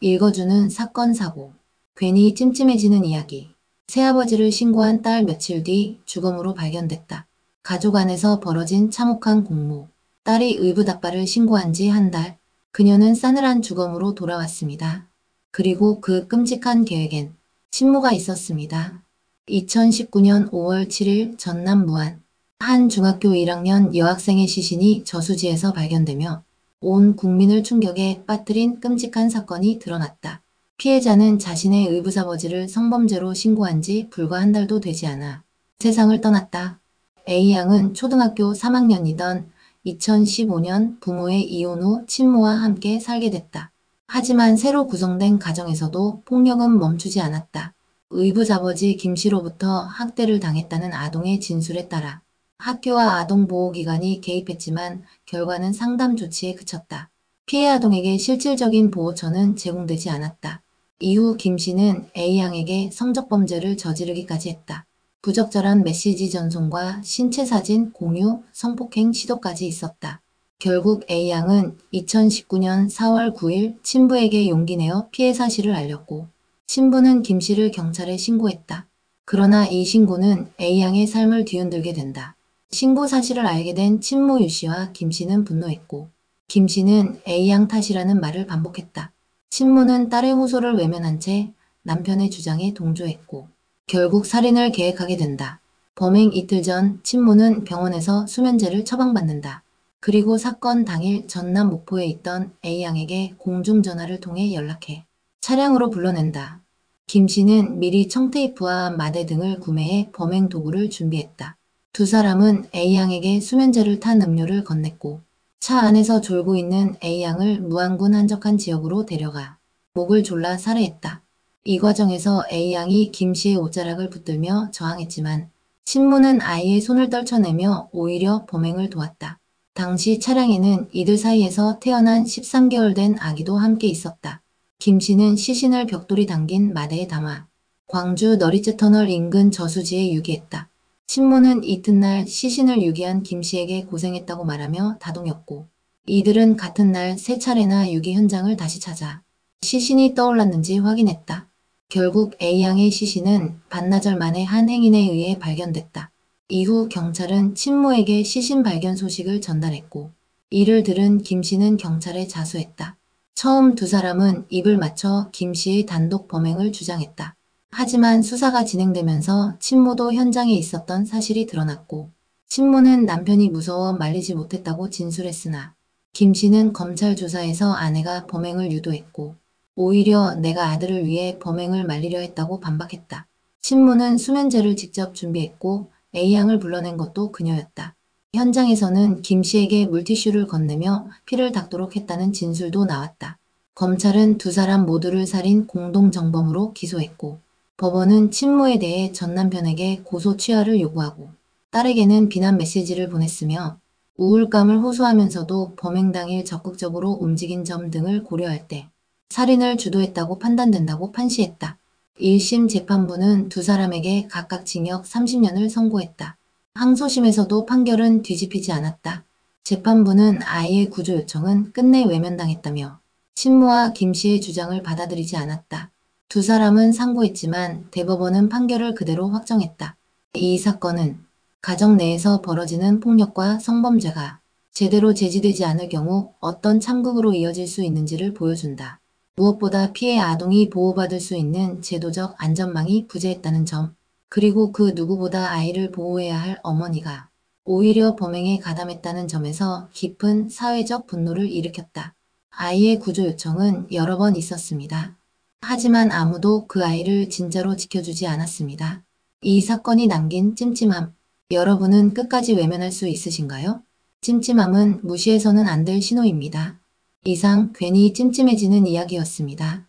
읽어주는 사건 사고. 괜히 찜찜해지는 이야기. 새아버지를 신고한 딸 며칠 뒤 주검으로 발견됐다. 가족 안에서 벌어진 참혹한 공모. 딸이 의붓아빠를 신고한 지 한 달. 그녀는 싸늘한 주검으로 돌아왔습니다. 그리고 그 끔찍한 계획엔 신모가 있었습니다. 2019년 5월 7일 전남 무안. 한 중학교 1학년 여학생의 시신이 저수지에서 발견되며 온 국민을 충격에 빠뜨린 끔찍한 사건이 드러났다. 피해자는 자신의 의붓아버지를 성범죄로 신고한 지 불과 한 달도 되지 않아 세상을 떠났다. A양은 초등학교 3학년이던 2015년 부모의 이혼 후 친모와 함께 살게 됐다. 하지만 새로 구성된 가정에서도 폭력은 멈추지 않았다. 의붓아버지 김씨로부터 학대를 당했다는 아동의 진술에 따라 학교와 아동보호기관이 개입했지만 결과는 상담 조치에 그쳤다. 피해 아동에게 실질적인 보호처는 제공되지 않았다. 이후 김씨는 A양에게 성적범죄를 저지르기까지 했다. 부적절한 메시지 전송과 신체 사진 공유, 성폭행 시도까지 있었다. 결국 A양은 2019년 4월 9일 친부에게 용기 내어 피해 사실을 알렸고 친부는 김씨를 경찰에 신고했다. 그러나 이 신고는 A양의 삶을 뒤흔들게 된다. 신고 사실을 알게 된 친모 유씨와 김씨는 분노했고 김씨는 A양 탓이라는 말을 반복했다. 친모는 딸의 호소를 외면한 채 남편의 주장에 동조했고 결국 살인을 계획하게 된다. 범행 이틀 전 친모는 병원에서 수면제를 처방받는다. 그리고 사건 당일 전남 목포에 있던 A양에게 공중전화를 통해 연락해 차량으로 불러낸다. 김씨는 미리 청테이프와 마대 등을 구매해 범행 도구를 준비했다. 두 사람은 A양에게 수면제를 탄 음료를 건넸고 차 안에서 졸고 있는 A양을 무안군 한적한 지역으로 데려가 목을 졸라 살해했다. 이 과정에서 A양이 김씨의 옷자락을 붙들며 저항했지만 친모는 아이의 손을 떨쳐내며 오히려 범행을 도왔다. 당시 차량에는 이들 사이에서 태어난 13개월 된 아기도 함께 있었다. 김씨는 시신을 벽돌이 담긴 마대에 담아 광주 너리째 터널 인근 저수지에 유기했다. 친모는 이튿날 시신을 유기한 김씨에게 고생했다고 말하며 다독였고 이들은 같은 날 세 차례나 유기 현장을 다시 찾아 시신이 떠올랐는지 확인했다. 결국 A양의 시신은 반나절 만에 한 행인에 의해 발견됐다. 이후 경찰은 친모에게 시신 발견 소식을 전달했고 이를 들은 김씨는 경찰에 자수했다. 처음 두 사람은 입을 맞춰 김씨의 단독 범행을 주장했다. 하지만 수사가 진행되면서 친모도 현장에 있었던 사실이 드러났고 친모는 남편이 무서워 말리지 못했다고 진술했으나 김씨는 검찰 조사에서 아내가 범행을 유도했고 오히려 내가 아들을 위해 범행을 말리려 했다고 반박했다. 친모는 수면제를 직접 준비했고 A양을 불러낸 것도 그녀였다. 현장에서는 김씨에게 물티슈를 건네며 피를 닦도록 했다는 진술도 나왔다. 검찰은 두 사람 모두를 살인 공동정범으로 기소했고 법원은 친모에 대해 전 남편에게 고소 취하를 요구하고 딸에게는 비난 메시지를 보냈으며 우울감을 호소하면서도 범행 당일 적극적으로 움직인 점 등을 고려할 때 살인을 주도했다고 판단된다고 판시했다. 1심 재판부는 두 사람에게 각각 징역 30년을 선고했다. 항소심에서도 판결은 뒤집히지 않았다. 재판부는 아이의 구조 요청은 끝내 외면당했다며 친모와 김씨의 주장을 받아들이지 않았다. 두 사람은 상고했지만 대법원은 판결을 그대로 확정했다. 이 사건은 가정 내에서 벌어지는 폭력과 성범죄가 제대로 제지되지 않을 경우 어떤 참극으로 이어질 수 있는지를 보여준다. 무엇보다 피해 아동이 보호받을 수 있는 제도적 안전망이 부재했다는 점, 그리고 그 누구보다 아이를 보호해야 할 어머니가 오히려 범행에 가담했다는 점에서 깊은 사회적 분노를 일으켰다. 아이의 구조 요청은 여러 번 있었습니다. 하지만 아무도 그 아이를 진짜로 지켜주지 않았습니다. 이 사건이 남긴 찜찜함, 여러분은 끝까지 외면할 수 있으신가요? 찜찜함은 무시해서는 안 될 신호입니다. 이상 괜히 찜찜해지는 이야기였습니다.